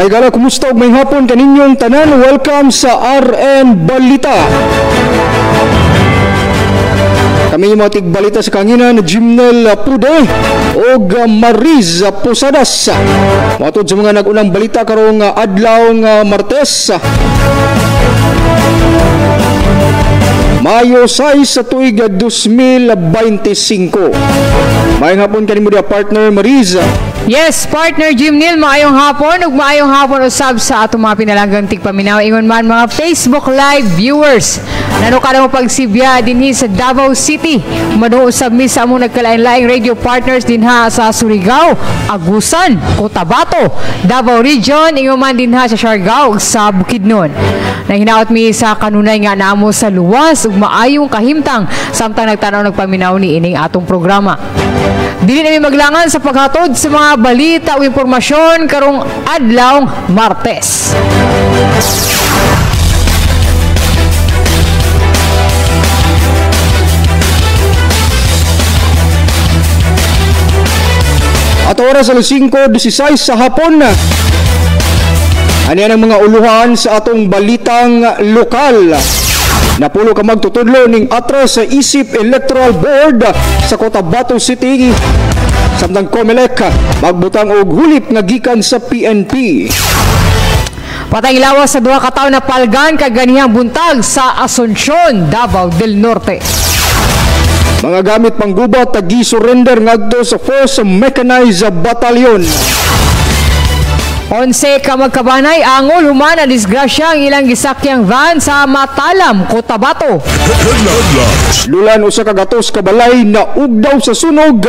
Mga igala, kumusta o may hapon kaninyong tanan? Welcome sa RN Balita. Kami yung mga tigbalita sa kanginan, Jimnel Pude o Mariz Posadas. Matod sa mga nagunang balita karong adlaw Martes. Mayo 6 sa tuig 2025. Mayang hapon kanimo dia partner Mariz. Yes, partner Jimnel, maayong hapon ug maayong hapon usab sa atong mga pinalanggang tigpaminaw ingon man mga Facebook Live viewers. Nano kada mo pagsibya dinhi sa Davao City. Mano usab mi sa among nagkalain-laing radio partners dinha sa Surigao, Agusan, Cotabato, Davao Region, ingon man dinha sa Siargao ug sa Bukidnon. Nahinaot mi sa kanunay nga namo sa luwas ug maayong kahimtang samtang nagtanaw nagpaminaw ni ining atong programa. Dili na mi maglangan sa paghatod sa mga balita o impormasyon karong adlaw Martes. At oras alas 5:16 sa hapon. Ano yan ang mga uluhan sa atong balitang lokal. Napulo ka magtutudlo ning atras sa Isip Electoral Board sa Cotabato City. Samtang Comelec magbutang og hulip nga gikan sa PNP. Patay lawas sa duha ka tawo na palgan kag ganihang buntag sa Asuncion, Davao del Norte. Mga gamit panggubat tagi-surrender ngadto sa 4th Mechanized Battalion. 11 ka magkabanay angol human na disgrasya ang ilang gisakyang van sa Matalam, Cotabato. Lulan usa ka gatos ka balay na ugdaw sa sunog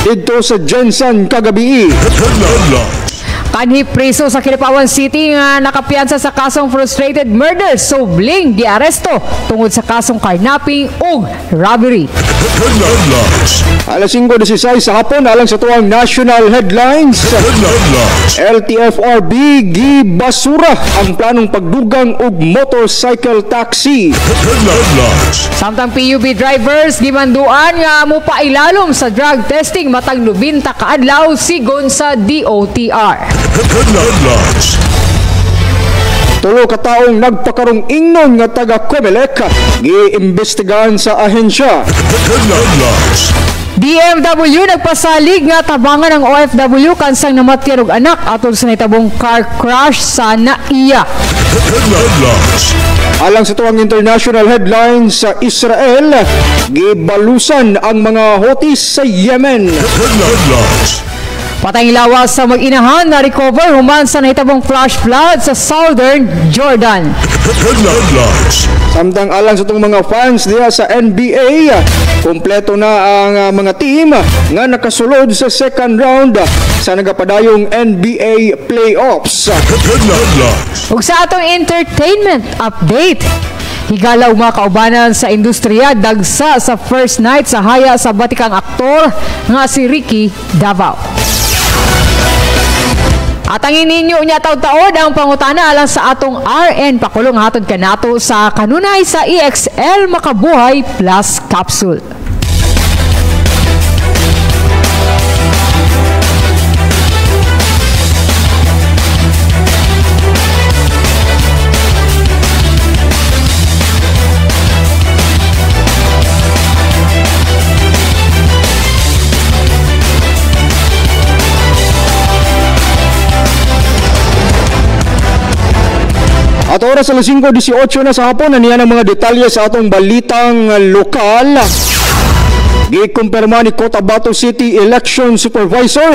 didto sa Jensen kagabi. Kanhi preso sa Kilipawan City nga nakapiyansa sa kasong frustrated murder, subling di aresto tungod sa kasong kidnapping ug robbery. Alas 5:16 sa hapon alang sa tuwang national headlines. LTFRB gibasura ang planong pagdugang og motorcycle taxi. Samtang PUB drivers gimanduan nga mopailalom sa drug testing matag 90 ka adlaw sigon sa DOTR. Tulo ka taong nagpakarong ingnon nga taga Comelec giimbestigahan sa ahensya. DMW nagpasalig nga tabangan ng OFW kansang namatyan og anak atol sa nitabong car crash sa Naiya. Alang sa tuwang international headlines sa Israel, gibalusan ang mga Houthis sa Yemen. Patay lawas sa mag-inahan na recover human sa nahitabong flash flood sa southern Jordan. Samtang alang sa itong mga fans diya sa NBA, kompleto na ang mga team nga nakasulod sa second round sa nagapadayong NBA playoffs. Ug sa atong entertainment update, higalaw mga kaubanan sa industriya dagsa sa first night sa haya sa batikang aktor nga si Ricky Davao. At ang ininyo niya taod-taod ang pangutana alang sa atong RN pakulong hatod kanato sa kanunay sa EXL Makabuhay Plus Capsule. At oras alas 5:18 na sa hapon, aniyan ang mga detalye sa atong balitang lokal. Gikumpirma ni Cotabato City Election Supervisor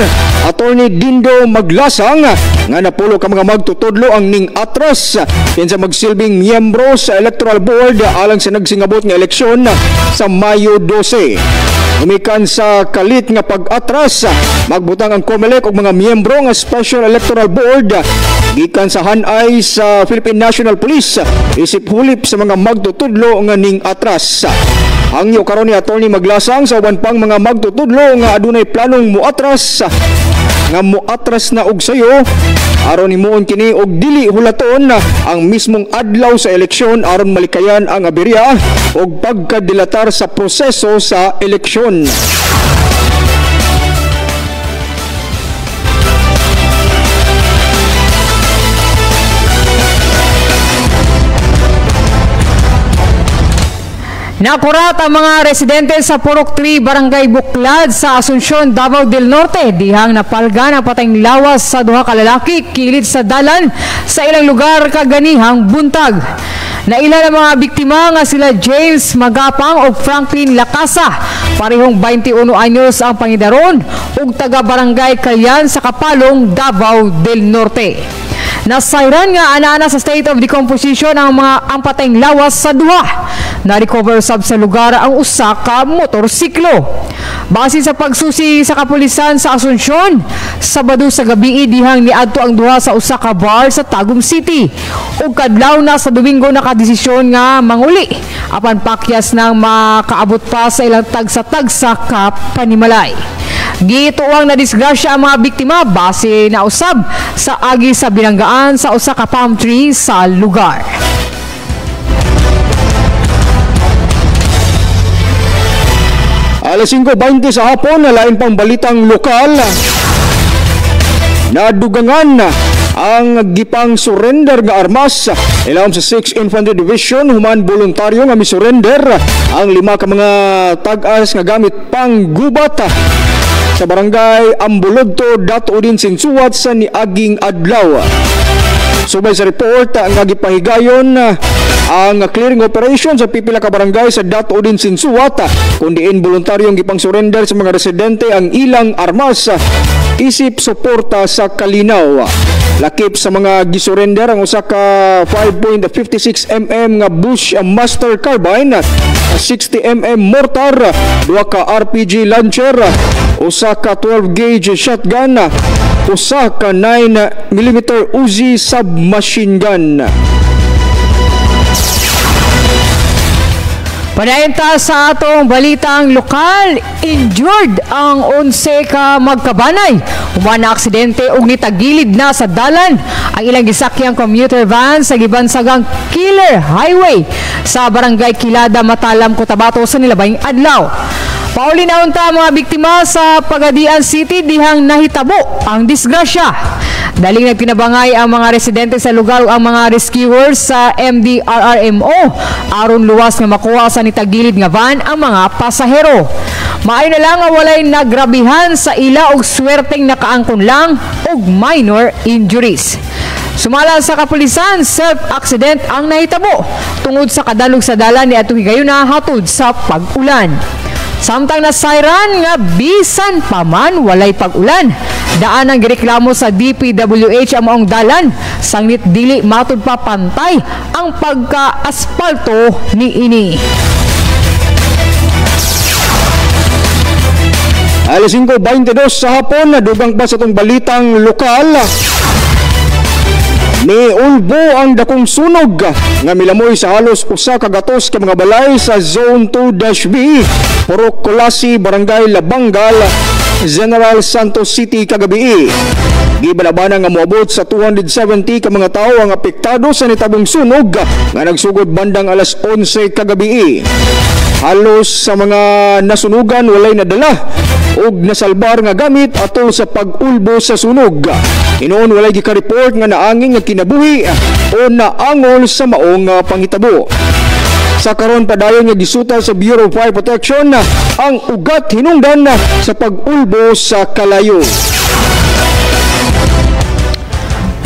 Attorney Dindo Maglasang nga napulo ka mga magtutudlo ang ning atras kinsa magsilbing miyembro sa Electoral Board alang sa nagsingabot nga eleksyon sa Mayo 12. Umikan sa kalit nga pag-atras, magbutang ang Comelec og mga miyembro nga Special Electoral Board gikan sa hanay sa Philippine National Police isip hulip sa mga magtutudlo nga ning atras. Ang iyo karon ni Attorney Maglasang sa uban pang mga magtutudlo nga adunay planong muatras na og sayo aron himuon kini og dili hulaton ang mismong adlaw sa eleksyon aron malikayan ang aberya og pagkadilatar sa proseso sa eleksyon. Nakurat ang mga residente sa Purok 3, Barangay Buklad sa Asuncion, Davao del Norte. Dihang napalgan ang patayng lawas sa duha ka lalaki kilid sa dalan sa ilang lugar kaganihang buntag. Naila ang mga biktima nga sila James Magapang o Franklin Lacasa. Parehong 21 anyos ang pangidaron ug taga Barangay Kalyan sa Kapalong, Davao del Norte. Nasayran nga ana-ana sa state of decomposition ang patayng lawas sa duha. Na-recover sab sa lugar ang usa ka motorsiklo. Base sa pagsusi sa kapulisan sa Asuncion, Sabado sa gabi dihang niadto ang duha sa usa ka bar sa Tagum City. Ug kadlaw na sa Domingo nakadesisyon nga manguli apan pakyas nang makaabot pa sa ilang tagsa-tagsa ka panimalay. Gituang na disgrasya ang mga biktima base na usab sa agi sa binanggaan sa usa ka palm tree sa lugar. Alas 5:20 sa hapon, lain pang balitang lokal. Nadugangan ang gipang surrender nga armas ilawom sa 6th Infantry Division human voluntaryo nga misurrender ang 5 ka mga tag-as nga gamit pang gubat sa barangay Ambulodto, Dato din Sinsuwat sa niaging adlaw. Subay sa report nga gipahigayon ang clearing operation sa pipila ka barangay sa Dato din Sinsuwat kundi voluntaryong gipang surrender sa mga residente ang ilang armas isip suporta sa kalinaw. Lakip sa mga gisurrender ang usa ka 5.56 mm nga Bushmaster carbine, 60 mm mortar, 2 ka RPG launcher, usa ka 12 gauge shotgun, usa ka 9 mm Uzi submachine gun. Padayon ta sa atong balitang lokal, injured ang 11 ka magkabanay. Human na aksidente ug nitagilid na sa dalan ang ilang gisakyang commuter van sa gibansagang Killer Highway sa barangay Kilada, Matalam, Cotabato sa nilabayng adlaw. Paulinaon ta mga biktima sa Pagadian City dihang nahitabo ang disgrasya. Daling nagtinabangay ang mga residente sa lugar ang mga rescuers sa MDRRMO aron luwas nga makuha sa nitagilid nga van ang mga pasahero. Maayo na lang nga walay nagrabihan sa ila og swerteng nakaangkon lang og minor injuries. Sumala sa kapulisan, self-accident ang nahitabo tungod sa kadalog sa dalan ni atong higayon na hatod sa pag-ulan. Samtang nasayran nga bisan pa man walay pag-ulan, daan ang gireklamo sa DPWH ang maong dalan sangnit dili matud pa pantay ang pagka-aspalto ni ini. Alas 5:22 sa hapon, nadugang pa sa itong balitang lokal. Ni ulbo ang dakong sunog nga milamoy sa halos usa ka gatos ka mga balay sa Zone 2-B, Purok Colasi, Barangay Labangal, General Santos City kagabi. Gibalabanan nga moabot sa 270 ka mga tao ang apektado sa nitabong sunog nga nagsugod bandang alas 11 kagabi. Halos sa mga nasunugan walay nadala ug nasalbar nga gamit atol sa pag-ulbo sa sunog. Inoon walay gika-report nga naangin nga kinabuhi o naangol sa maong pangitabo. Sa karon padayon nga gisutal sa Bureau of Fire Protection ang ugat hinungdan sa pag-ulbo sa kalayo.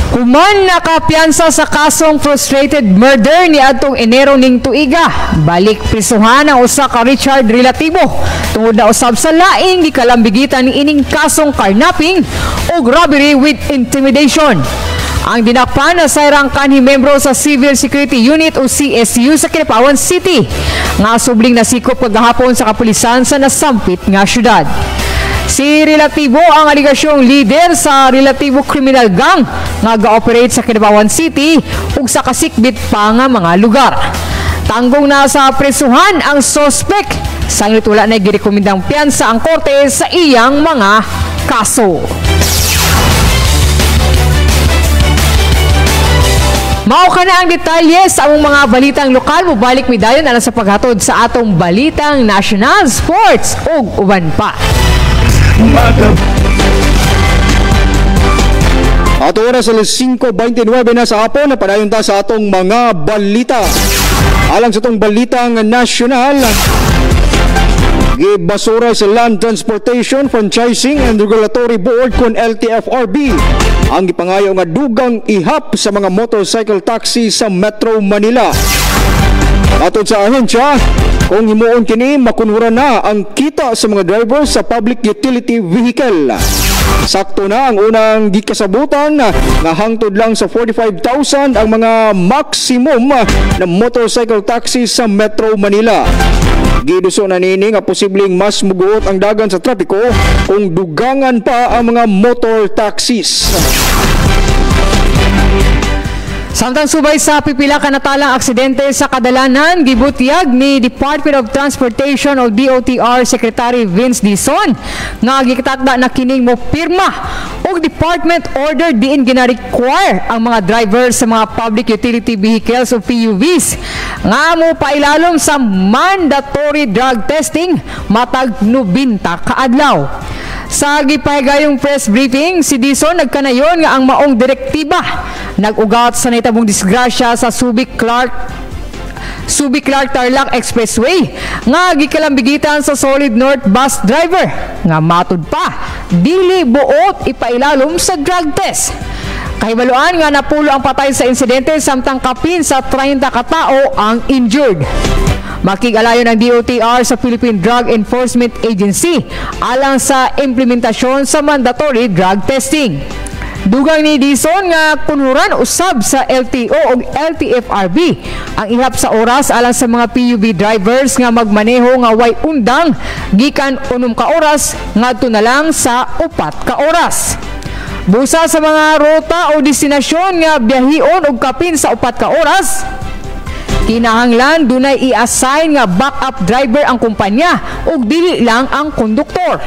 Human nakapiansa sa kasong frustrated murder ni atong Enero ning tuiga. Balik prisuhan ang usa ka Richard relatibo tungod na usab sa laing gikalambigitan ni ining kasong carnapping o robbery with intimidation. Ang dinakpan na sayrang kanhi membro sa Civil Security Unit o CSU sa Kidapawan City nga subling nasikop kagahapon sa kapulisan sa nasampit nga syudad. Si relatibo ang aligasyong leader sa relatibo criminal gang nga ga-operate sa Kidapawan City ug sa kasikbit pa nga mga lugar. Tanggong na sa presuhan ang suspect sanglit wala na girekomendang piyansa ang korte sa iyang mga kaso. Mao ka na ang detalye sa among mga balitang lokal. Mubalik mi dayon alang sa paghatod sa atong balitang national, sports ug uban pa. Ato oras alas 5:29 na sa hapon, napadayon ta sa atong mga balita. Alang sa itong balitang nasyonal, gibasura sa Land Transportation Franchising and Regulatory Board kon LTFRB ang gipangayo nga dugang ihap sa mga motorcycle taxi sa Metro Manila. Atod sa ahensya, kung himuon kini makunhuran na ang kita sa mga drivers sa public utility vehicle. Sakto na ang unang gikasabutan nga hangtod lang sa 45,000 ang mga maximum na motorcycle taxi sa Metro Manila. Giduso na nini nga posibleng mas muguot ang dagan sa trapiko kung dugangan pa ang mga motor taxis. Samtang subay sa pipila ka natalang aksidente sa kadalanan, gibutyag ni Department of Transportation o DOTR Secretary Vince Dizon nga gikatakda na kining mo pirma og department order diin gina-require ang mga drivers sa mga public utility vehicles o PUVs nga mo pailalom sa mandatory drug testing matag 90 kaadlaw. Sa gipahigayong press briefing, si Dizon nagkanayon nga ang maong direktiba nag-ugat sa nahitabong disgrasya sa Subic Clark Tarlac Expressway nga gikalambigitan sa Solid North bus driver nga matud pa dili buot ipailalom sa drug test. Kahibaluan nga napulo ang patay sa insidente samtang kapin sa 30 katao ang injured. Makig-alayon ang DOTR sa Philippine Drug Enforcement Agency alang sa implementasyon sa mandatory drug testing. Dugang ni Dizon nga kunhuran usab sa LTO o LTFRB ang ihap sa oras alang sa mga PUV drivers nga magmaneho nga way undang gikan 6 ka oras ngadto na lang sa 4 ka oras. Busa sa mga ruta o destinasyon nga biyahion og kapin sa 4 ka oras, kinahanglan dunay i-assign nga backup driver ang kumpanya ug dili lang ang konduktor.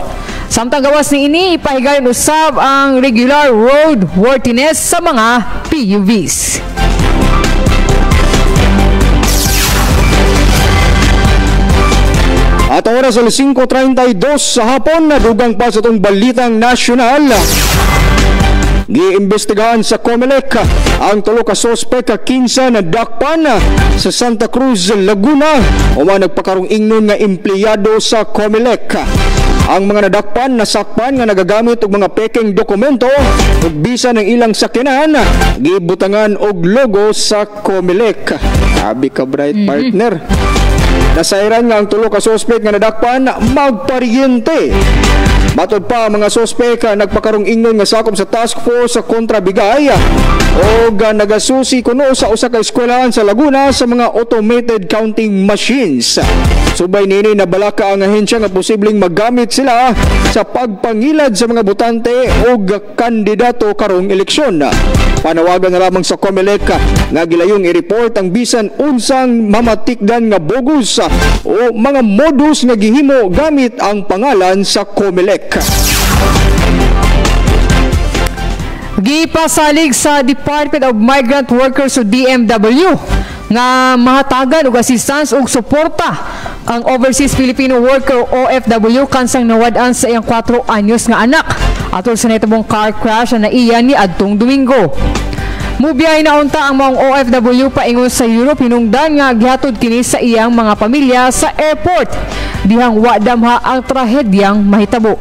Samtang gawas ni ini ipahigayon usab ang regular road worthiness sa mga PUVs. At oras sa 5:32 sa hapon, nadugang pa sa itong balitang nasyonal. Giimbestigahan sa COMELEC ang tulo ka sospek ka 15 na dakpan sa Santa Cruz, Laguna o mga nagpakarong ingnon nga empleyado sa COMELEC. Ang mga nadakpan nasakpan nga nagagamit og mga peking dokumento ug bisa ng ilang sakyanan gibutangan og logo sa COMELEC. Sabi ka bright partner. Nasairan nga ang tulo ka sospek nga nadakpan magparyente. Matod pa mga sospek nagpakarong ingnon nga sakop sa task force sa kontrabigay o nagasusi kuno sa usa ka eskwelahan sa Laguna sa mga automated counting machines. Subay nini nabalaka ang ahensya nga posibleng maggamit sila sa pagpangilad sa mga botante o kandidato karong eleksyon. Panawagan na lamang sa COMELEC nga gilayong i-report ang bisan unsang mamatikdan nga bogus o mga modus nga gihimo gamit ang pangalan sa COMELEC. Gipasalig sa Department of Migrant Workers o DMW nga mahatagan og assistance ug suporta ang Overseas Filipino Worker o OFW kansang nawad-an sa iyang 4 anyos nga anak atol sa nahitabong car crash na naiya ni adtong Domingo. Mubiyahe na unta ang mga OFW paingon sa Europe hinungdan nga gihatod kini sa iyang mga pamilya sa airport dihang wa damha ang trahedyang mahitabo.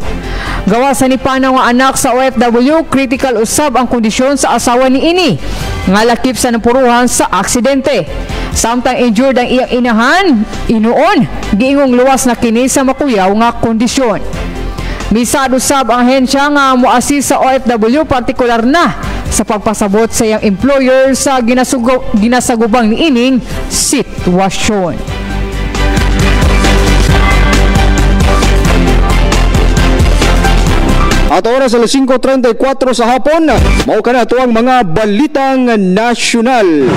Gawas sa ni panaw nga anak sa OFW, critical usab ang kondisyon sa asawa ni ini nga lakip sa napuruhan sa aksidente. Samtang injured ang iyang inahan, inuon giingong luwas na kini sa makuyaw nga kondisyon. Misad usab ang ahensya nga moassist sa OFW partikular na sa pagpasabot sa iyang employer sa ginasagubang ni ining sitwasyon. At oras sa 5:34 sa hapon, mao ka na ito ang mga balitang nasyonal.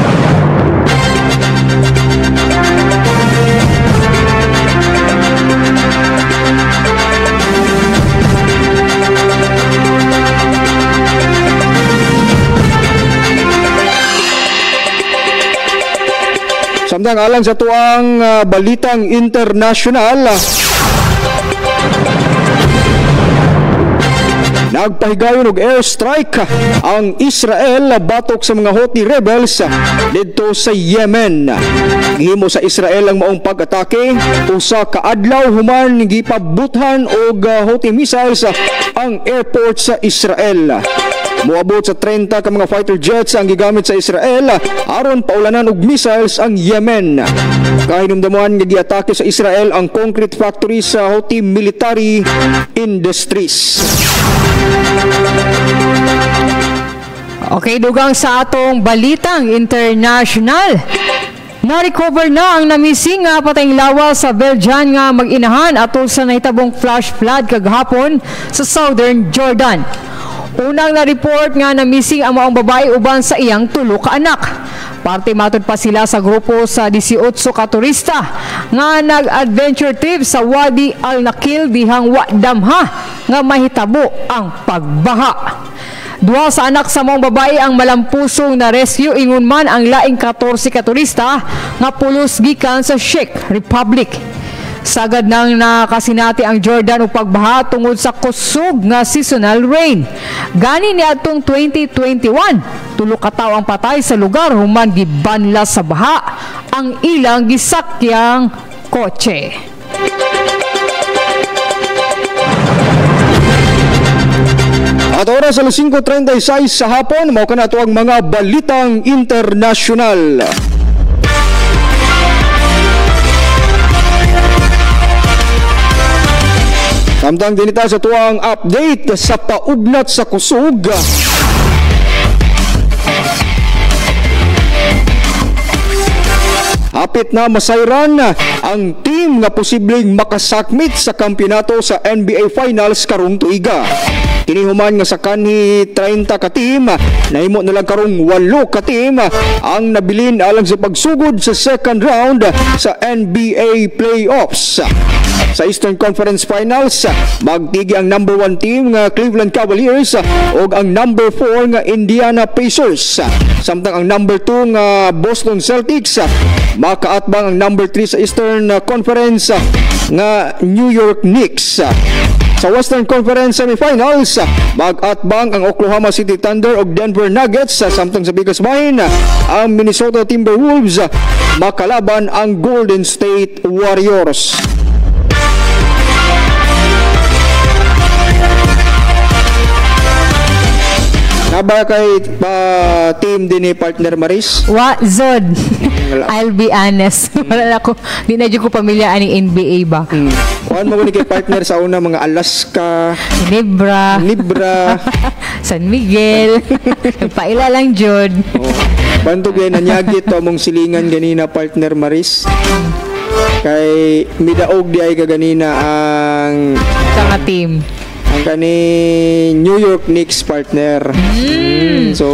Samtang alang sa tuang balitang internasyonal, nagpahigayon og airstrike ang Israel batok sa mga Houthi rebels didto sa Yemen. Gihimo sa Israel ang maong pag-atake usa ka adlaw human gipabuthan og Houthi missiles ang airport sa Israel. Moabot sa 30 ka mga fighter jets ang gigamit sa Israel aron paulanan og missiles ang Yemen. Kahinumdamuhan nga giatake sa Israel ang concrete factory sa Houthi Military Industries. Okay, dugang sa atong balitang international. Na-recover na ang namising nga patayng lawas sa Belgian nga mag-inahan atol sa nahitabong flash flood kaghapon sa Southern Jordan. Unang na-report nga na missing ang maong babae uban sa iyang tulo ka anak. Parte matod pa sila sa grupo sa 18 ka turista nga nag-adventure trip sa Wadi Al-Nakil dihang wa damha nga mahitabo ang pagbaha. Duha sa anak sa maong babae ang malampusong na rescue ingon man ang laing 14 ka turista nga pulos gikan sa Czech Republic. Sagad nang nakasinati ang Jordan o pagbaha tungod sa kusog nga seasonal rain. Gani ni atong 2021, tulo ka tawo ang patay sa lugar human gibanla sa baha ang ilang gisakyang kotse. At oras alas 5:36 sa hapon, mao kana ato ang mga balitang internasyonal. Samtang dinita sa tuwang update sa paugnat sa kusog. Hapit na masayran ang team nga posibleng makasakmit sa kampeonato sa NBA Finals karong tuiga. Kinihuman nga sa kanhi 30 ka team, nahimo na lang karong 8 ka team ang nabilin alang sa pagsugod sa second round sa NBA Playoffs. Sa Eastern Conference Finals, magtigi ang number 1 team nga Cleveland Cavaliers o ang number 4 nga Indiana Pacers. Samtang ang number 2 nga Boston Celtics makaatbang ang number 3 sa Eastern Conference nga New York Knicks. Sa Western Conference Semifinals, mag-atbang ang Oklahoma City Thunder o Denver Nuggets. Samtang sa bigas bahin, ang Minnesota Timberwolves makalaban ang Golden State Warriors. Naba kay team din ni partner Maris? Wa, Zod. I'll be honest. Wala ako, di na ko pamilya ani NBA ba? Kuan mo ni kay partner sa una mga Alaska, Ginebra, San Miguel. Paila lang Jod. Bantog yan nanyagi to among silingan ganina partner Maris. Kay midaog di ay kaganina ang kanga team. Ang kani New York Knicks partner. So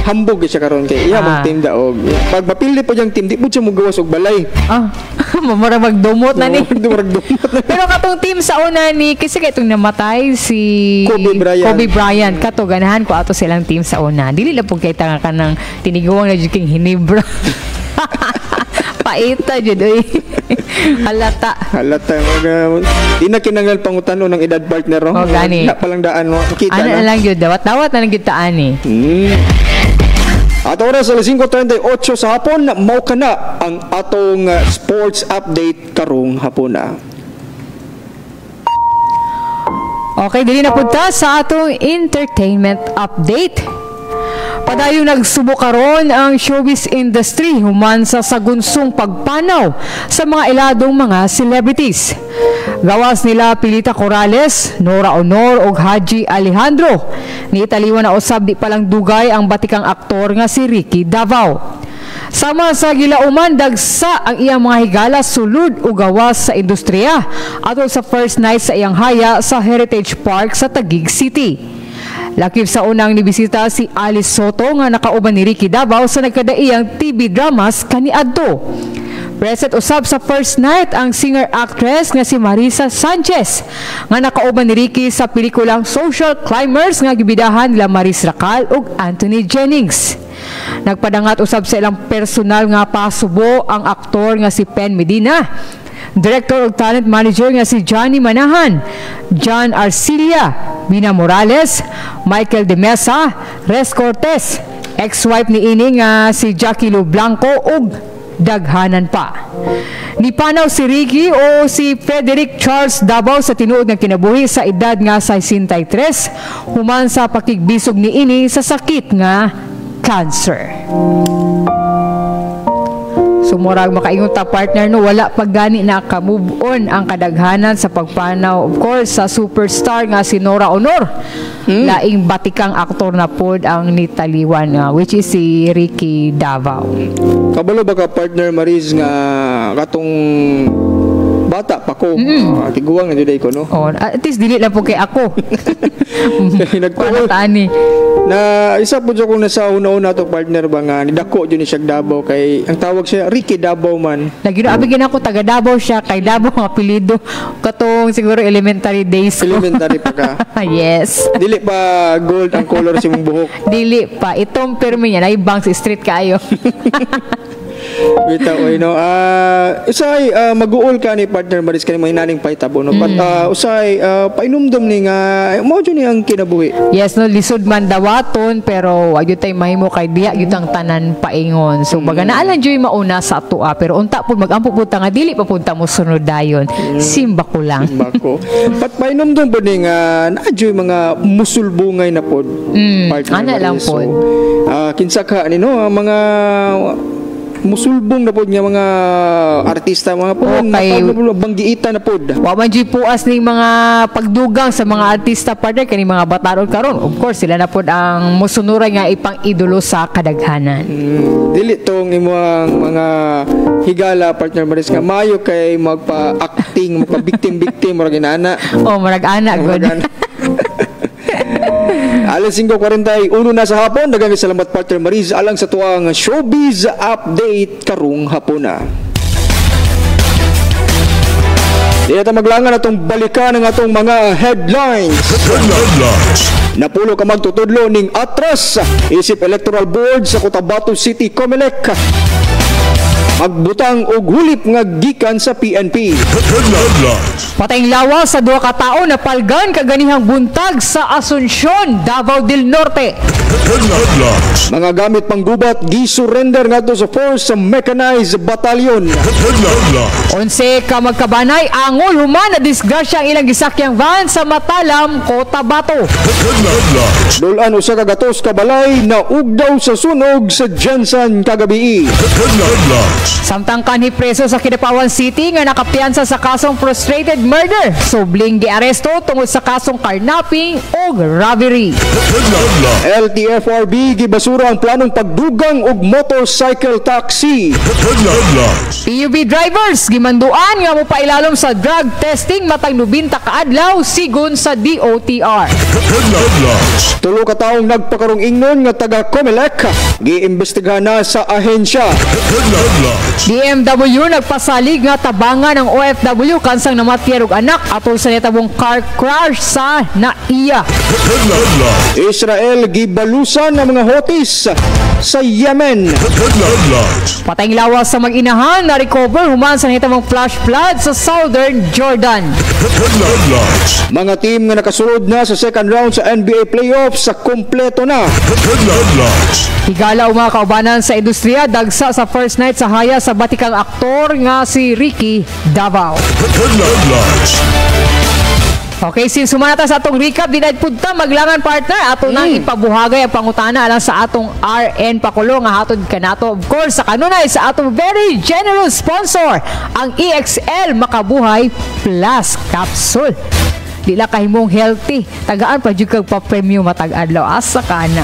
hambog siya karon kay iya mong team daog. Pag mapili po yung team, di po siya magawas og balay. Mamara magdumot na ni. Magdumot. Pero katong team sa una ni kasi kay itong namatay si Kobe Bryant. Kato ganahan ko ato silang team sa una. Dili lang po kay tanga ka ng tiniguang na juking Ginebra. Paita jud oy. Halata. Di na kinanglan pangutano ng edad partner ro. Gani. Na palang daan mo. Kita na. Ano lang jud dawat na lang gid taan ni. At oras alas 5:38 sa hapon, mao kana ang atong sports update karong hapon. Okay, dili na punta sa atong entertainment update. Padayong nagsubo karon ang showbiz industry human sa sagunsong pagpanaw sa mga iladong mga celebrities. Gawas nila Pilita Corrales, Nora Honor ug Haji Alejandro. Niitaliwan na usab di palang dugay ang batikang aktor nga si Ricky Davao. Sama sa gilauman dagsa ang iyang mga higala sulod ug gawas sa industriya atol sa first night sa iyang haya sa Heritage Park sa Taguig City. Lakip sa unang nibisita si Alice Soto nga nakauban ni Ricky Davao sa nagkadaiyang TV dramas kaniadto. Present usab sa first night ang singer-actress nga si Marisa Sanchez nga nakauban ni Ricky sa pelikulang Social Climbers nga gibidahan nila Maris Racal ug Anthony Jennings. Nagpadangat usab sa ilang personal nga pasubo ang aktor nga si Pen Medina. Director of Talent Manager nga si Johnny Manahan, John Arcilia, Mina Morales, Michael De Mesa, Res Cortez, ex-wife ni ini nga si Jackie Lu Blanco ug daghanan pa. Nipanaw si Ricky o si Frederick Charles Davao sa tinuod nga kinabuhi sa edad nga 63 human sa pakigbisog ni ini sa sakit nga cancer. Sumurag makaingon ta partner no, wala paggani na ka-move on ang kadaghanan sa pagpanaw of course sa superstar nga si Nora Honor. Laing batikang aktor na pod ang nitaliwan nga which is si Ricky Davao. Kabalo ba ka partner Maris nga katong bata pa ko, tiguang na juday ko, no? Oh, at least dili lang po kay ako. Nagtawag na isa po dyan kung nasa una-una to partner ba nga nidako dyan ni siya Davao kay ang tawag siya Ricky Davao man. Lagi na abigin ako taga Davao siya kay Davao ang apelido katong siguro elementary days ko. Elementary pa ka? Yes. Dili pa gold ang color sa mong buhok? Dili pa. Itong permi niya na ibang sa street kaayo. Bitaw oy no. Usay mag-uol ka ni partner Maris kani mo inaning paitabo no. But usay painumdum ni nga mo jud ni ang kinabuhi. Yes no, lisod man dawaton pero wa gyud tay mahimo kay diha gyud ang tanan paingon. So baga naalan joy mauna sa atoa pero unta pud magampo pud ta nga dili pa pud ta mo sunod dayon. Simba ko lang. Simba ko. But painumdum pud ni nga naadyoy mga musulbungay na pud. Partner ana lang pud. Kinsa ka ni no mga musulbong na pod nga mga artista mga po banggiita na pod. Wa man gyud puas ning mga pagdugang sa mga artista partner kani mga bataron karon. Of course sila na pod ang musunuray nga ipang idolo sa kadaghanan. Dili tong imong mga higala partner Maris nga mayo kay magpa-acting, magpa-victim murag inana. Oh, murag ana good. Alas 5:41 na sa hapon. Daghang salamat partner Mariz alang sa tuwang showbiz update karong hapon na. Di natin maglangan atong balikan ng atong mga headlines. Napulo ka magtutudlo ning atras isip Electoral Board sa Cotabato City Comelec. Magbutang og hulip nga gikan sa PNP. Patayng lawas sa duha ka tawo na palgan kaganihang buntag sa Asuncion, Davao del Norte. Mga gamit panggubat gisurrender ngadto sa force sa mechanized battalion. 11 ka magkabanay angol human na disgrasya ang ilang gisakyang van sa Matalam, Cotabato. Dulan usa ka gatos ka balay na ugdaw sa sunog sa Jensen kagabi. Samtang kanhi preso sa Kidapawan City nga nakapiyansa sa kasong frustrated murder. Subling giaresto tungod sa kasong carnapping o robbery. LTFRB gibasura ang planong pagdugang og motorcycle taxi. PUB drivers gimanduan nga mopailalom sa drug testing matag 90 ka adlaw sigon sa DOTR. Tulo ka taong nagpakarong ingnon nga taga Comelec giimbestigahan na sa ahensya. DMW nagpasalig nga tabangan ng OFW kansang namatyan og anak atol sa nitabong car crash sa NAIA. Israel gibalusan ng mga Houthis sa Yemen. Patayng lawas sa mag-inahan na recover human sa nitabong flash flood sa Southern Jordan. Mga team nga nakasulod na sa second round sa NBA playoffs sa kompleto na. Higala mga kaubanan sa industriya dagsa sa first night sa haya sa batikang aktor nga si Ricky Davao. Okay, since sumanata sa atong recap, dinad punta maglangan partner ato nang ipabuhagay ang pangutana alang sa atong RN Pakulo nga hatod kanato of course sa kanunay sa atong very generous sponsor ang EXL Makabuhay Plus Capsule. Dila kahimong healthy, tagaan pa jud kag pa-premium matag adlaw asa kana.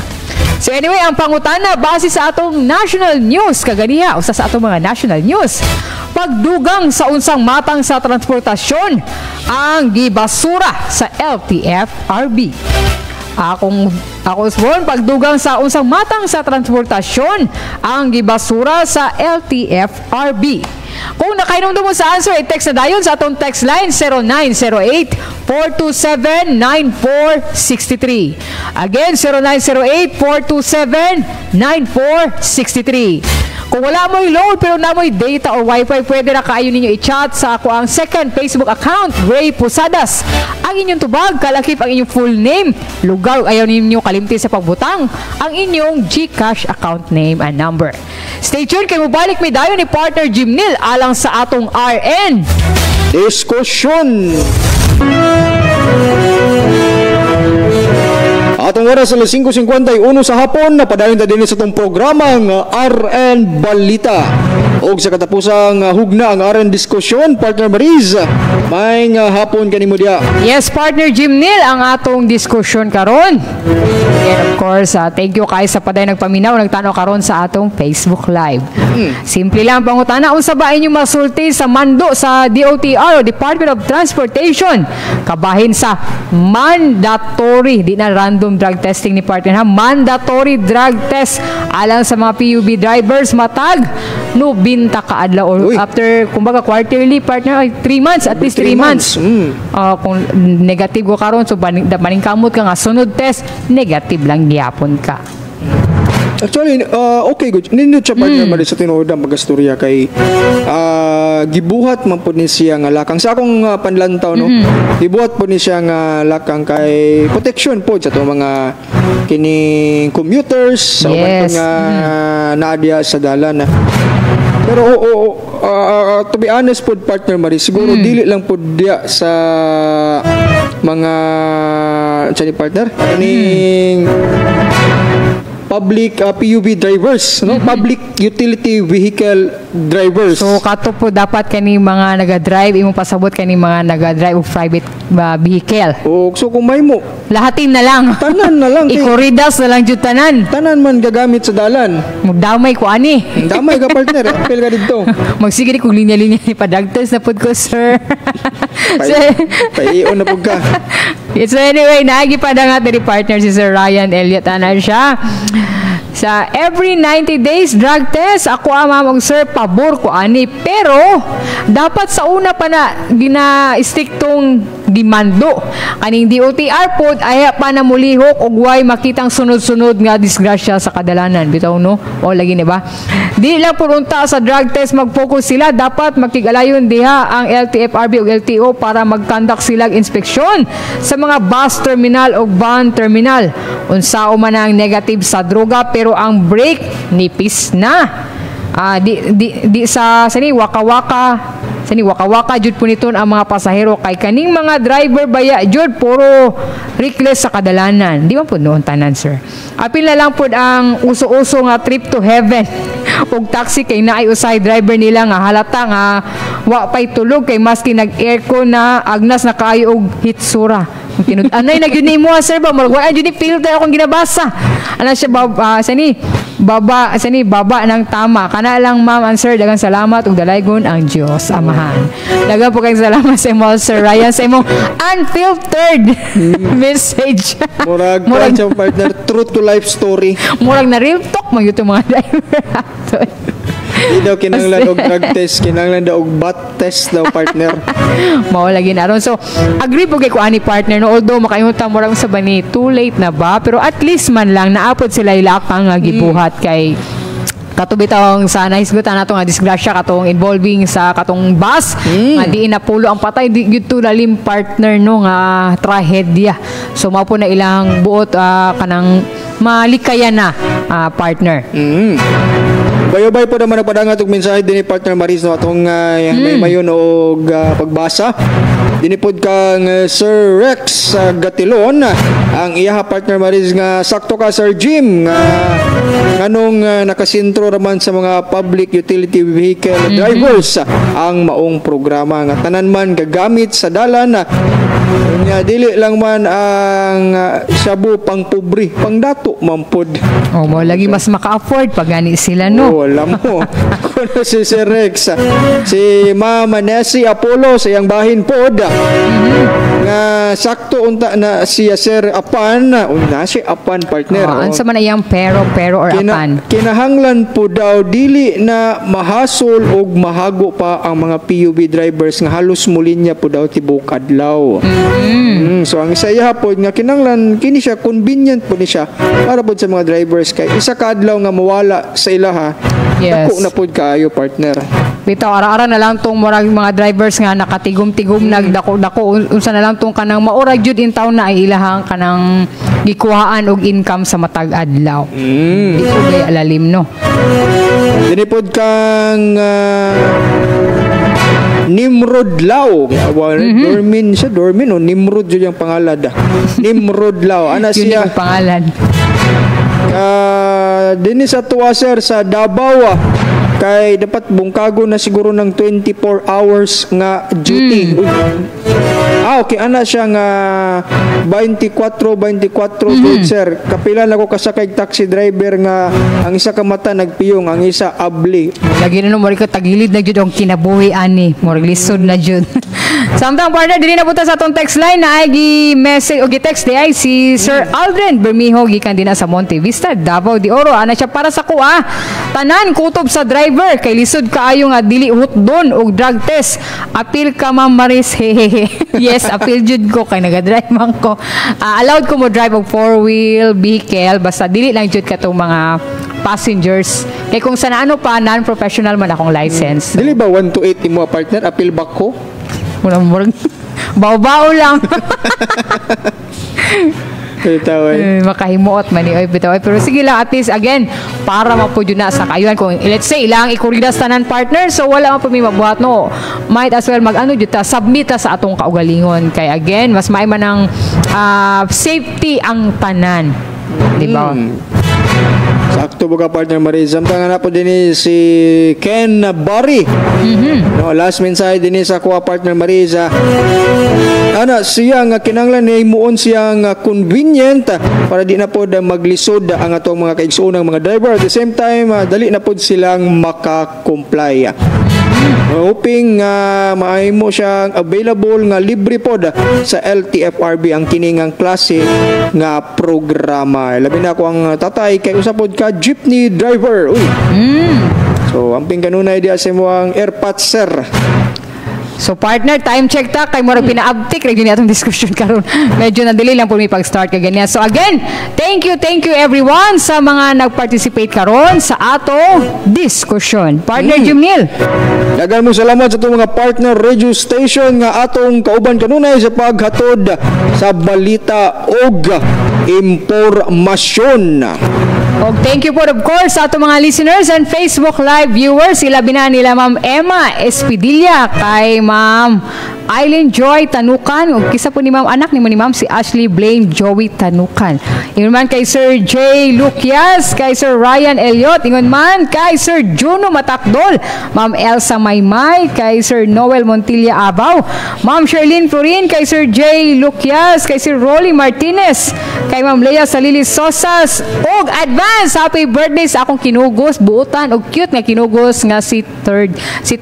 So anyway, ang pangutana base sa atong national news kaganiha usa sa atong mga national news. Pagdugang sa unsang matang sa transportasyon ang gibasura sa LTFRB. Ako sworn pagdugang sa unsang matang sa transportasyon ang gibasura sa LTFRB. Kung nakainomdom mo sa answer, i-text na dayon sa atong text line 0908-427-9463. Again, 0908-427-9463. Kung wala mo'y load pero na mo'y data or wifi, pwede na kaayo ninyo i-chat sa ako ang second Facebook account, Ray Posadas. Ang inyong tubag, kalakip ang inyong full name, lugar ayaw ninyo kalimti sa pagbutang, ang inyong GCash account name and number. Stay tuned kay mubalik may dayo ni partner Jimnil alang sa atong RN Diskusyon. Atong oras alas 5:51 sa hapon, napadayon ta din sa itong programang RN Balita. O sa katapusang hugna ang RN Diskusyon, partner Mariz, may hapon kanimo dia. Yes, partner Jimnil, ang atong diskusyon karon. And of course, thank you kay sa paday nagpaminaw, nagtanaw karon sa atong Facebook Live. Simple lang pangutana, unsa ba inyong masulti sa mando sa DOTR o Department of Transportation kabahin sa mandatory, di na random drug testing ni partner ha, mandatory drug test alang sa mga PUB drivers matag no binta ka adlaw or after kumbaga quarterly partner 3 months, at least 3 months. Kung negative ko karon so maningkamot ka nga sunod test negative lang gyapon ka. Actually, okay good. Nindot siya partner Mariz sa tinuod ang magastorya kay gibuhat man po ni siya nga lakang sa akong panlantaw no. Gibuhat po ni siya nga lakang kay protection po sa to mga kining commuters sa nga naadya sa dalan. Pero to be honest po partner Mariz, siguro dili lang po dia sa mga ni partner kining public PUV drivers, no? Public utility vehicle drivers. So kato po dapat kani mga naga-drive imong pasabot kani mga naga-drive og private vehicle. So kung may mo lahatin na lang. Tanan na lang. Ikoridas na lang jud tanan. Tanan man gagamit sa dalan. Magdamay ko ani. Damay ka partner, apel ka dito. Magsige kung linya-linya ni padagtas na pud ko sir. Paiion na pud ka. So anyway, naagi pa na nga ni partner si Sir Ryan Elliott ana siya. Sa every 90 days drug test, ako amamang sir, pabor ko ani. Pero, dapat sa una pa na gina-istiktong dimando. Kaning DOTR po, ay pa na mulihok o guway makitang sunod-sunod nga disgrasya sa kadalanan. Bitaw no? O lagi ba? Di lang purunta sa drug test mag-focus sila. Dapat makigalayon diha ang LTFRB o LTO para mag-conduct silang inspeksyon sa mga bus terminal o van terminal. Unsao man ang negative sa droga pero ang brake nipis na. Di sa waka-waka jud po niton ang mga pasahero kay kaning mga driver baya jud puro reckless sa kadalanan. Di man pud noon tanan sir. Apil na lang pud ang uso-uso nga trip to heaven og taxi kay naay usay driver nila nga halata nga wa pay tulog kay maski nag-aircon na agnas na kaayo og hitsura. Anay na gyud ni mo sir ba murag wa gyud ni filter akong ginabasa. Ana siya baba ng tama. Kana lang ma'am and sir, daghang salamat ug dalaygon ang Dios Amahan. Daghang po kayong salamat sa imo Sir Ryan sa imong unfiltered message. Murag partner, truth to life story. Murag na real talk man gyud mga driver ato. Di daw kinanglan og drug test, kinanglan daw og bat test daw partner. Mao lagi na ron. So, agree po kay ko ani partner no, although makayunta mo lang sa bani, too late na ba? Pero at least man lang naapod sila ilakang nga gibuhat kay katubitawang sa nahisgutan nato nga disgrasya katong involving sa katong bus nga di inapulo ang patay di gyud to lalim partner no nga trahedya. So mao po na ilang buot kanang malikayan na partner. Bayo-bayo po naman nagpadangat og mensahe din ni partner Mariz no atong mayon og pagbasa. Dinipod kang Sir Rex Gatilon ang iyaha partner Mariz nga sakto ka Sir Jim nga nganong nakasentro raman sa mga public utility vehicle drivers ang maong programa nga tanan man gagamit sa dalan nya dili lang man ang shabu pang pobre pang dato mampod. Mo lagi mas maka-afford pag gani sila no. Alam mo. Kuno si Sir Rex, si Mama Nessie Apollo sa iyang bahin pod nga sakto unta na siya sir apan una siya apan partner. Ansa man iyang pero or apan. Kinahanglan po daw dili na mahasol og mahago pa ang mga PUV drivers nga halos mulinya po daw tibok adlaw. So ang isaya po nga kinahanglan kini siya convenient po ni siya para po sa mga drivers kay isa ka adlaw nga mawala sa ilaha. Yes. Dako na po kaayo partner. Bitaw ara-ara na lang tong murag mga drivers nga nakatigom-tigom nagdako-dako unsa na lang tong kanang maura jud in town na ay ilahang kanang gikuhaan og income sa matag adlaw. Ito bay alalim no. Dinipod kang Nimrod Lao. Dormin o Nimrod yun yung pangalan. Nimrod Lao. Ana siya. Yun yung pangalan. Dini sa tuwa sir sa Davao kay dapat bungkago na siguro ng 24 hours nga duty. Okay, ana siya nga 24 sir. Kapila na ko kasakay taxi driver nga ang isa ka mata nagpiyong, ang isa abli. Lagi na mo ka tagilid na jud ang kinabuhi ani, murag lisod na jud. Samtang partner dili na buta sa atong text line na ay gi-message o gi-text di ay si Sir Aldrin Bermijo gikan dinha sa Monte Vista, Davao de Oro. Ana siya para sa kuha. Tanan kutob sa driver kay lisod kaayo nga dili hutdon og drug test. Apil ka Ma'am Maris. Hehehe. Yes, apil jud ko kay naga-drive man ko. Allowed ko mo drive og four-wheel vehicle basta dili lang jud katong mga passengers. Kay kung sa ano pa non-professional man akong license. Dili ba 1 to 8 imo partner apil back ko? Murang baw-baw lang. Makahimuot man ni bitaw. Pero sige lang at least again para mapudyo na sa kayuhan kung let's say ilang ikuridas tanan partner so wala man po may mabuhat no. Might as well mag-ano jud ta submit sa atong kaugalingon kay again mas may man ang safety ang tanan. Di ba? Sakto ba ka partner Maris? Samtang na po din si Ken Barry. No, last mensahe din sa kuha partner Maris. Ana siya nga kinanglan ni muon siya nga convenient para di na po maglisod ang atong mga kaigsuonang mga driver. At the same time, dali na po silang maka-comply. Hoping maaymo siyang available nga libre pod sa LTFRB ang kiningang klase nga programa. Labi na ko ang tatay kay usapod ka jeepney driver. Uy. So amping kanunay dia sa imong airpods sir. So partner, time check ta kay murag pinaabtik ra gyud ni atong discussion karon. Medyo nadili lang po mi pag-start kay ganyan. So again, thank you everyone sa mga nag-participate karon sa atong discussion. Partner Jumnil. Dagan mo salamat sa itong mga partner radio station nga atong kauban kanunay sa paghatod sa balita og impormasyon. Og thank you po of course sa atong mga listeners and Facebook Live viewers. Ilabi na nila Ma'am Emma Espidilla kay Ma'am Eileen Joy Tanukan ug kisa po ni Ma'am anak ni Ma'am si Ashley Blaine Joey Tanukan. Ingon man kay Sir J. Lucias, kay Sir Ryan Elliot, ingon man kay Sir Juno Matakdol, Ma'am Elsa Maymay, kay Sir Noel Montilla Abaw, Ma'am Sherlyn Florin, kay Sir J. Lucias, kay Sir Rolly Martinez, kay Ma'am Lea Salili Sosas, ug advance happy birthday sa akong kinugos, buutan og cute nga kinugos nga si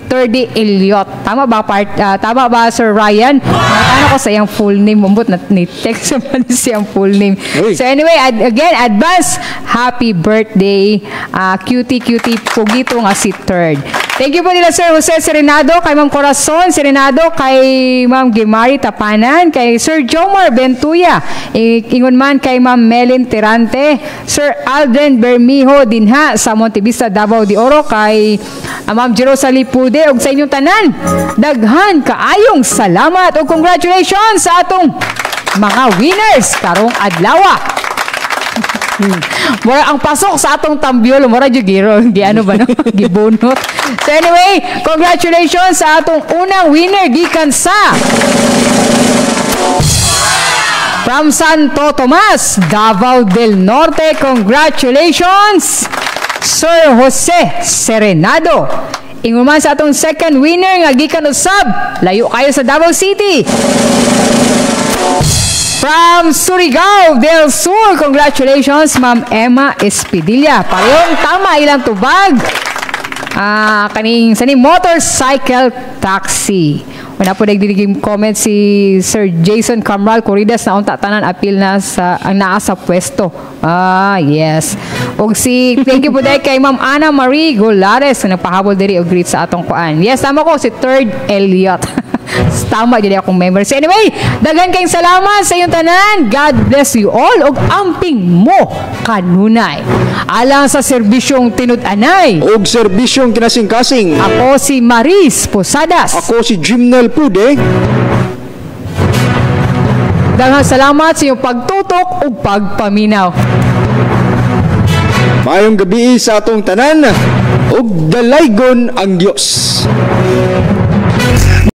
Thirdy Elliot. Tama ba Sir Ryan? Ano ko sa iyang full name mumbot na ni text man siyang full name. So anyway, again advance happy birthday cutie pugito nga si Third. Thank you po nila Sir Jose Serenado, kay Ma'am Corazon Serenado, kay Ma'am Gimari Tapanan, kay Sir Jomar Bentuya, ingon man kay Ma'am Melin Tirante, Sir Aldrin Bermijo dinha sa Monte Vista, Davao de Oro, kay Ma'am Jerosali Pude, ug sa inyong tanan daghan kaayong salamat ug congratulations sa atong mga winners karong adlaw. Mura ang pasok sa atong tambyol, mura jud giro, di ano ba no? Gibunot. So anyway, congratulations sa atong unang winner gikan sa from Santo Tomas, Davao del Norte. Congratulations Sir Jose Serenado. Ingon man sa atong second winner nga gikan usab layo kayo sa Davao City. From Surigao del Sur, congratulations Ma'am Emma Espidilla. Parehong tama ilang tubag. Kaning motorcycle taxi. Wala po nagdiligim comment si Sir Jason Camral Corridas na unta tanan apil na sa ang naa sa pwesto. Yes. Og thank you po dahil kay Ma'am Ana Marie Golares na nagpahabol diri og greet sa atong kuan. Yes, tama ko si Third Elliot. Tama dili akong member. So anyway, daghan kayong salamat sa iyong tanan. God bless you all og amping mo kanunay. Alang sa serbisyong tinud-anay. Og serbisyong kinasing-kasing. Ako si Maris Posadas. Ako si Jimnel Pude. Daghang salamat sa iyong pagtutok ug pagpaminaw. Mayong gabi sa atong tanan ug dalaygon ang Dios.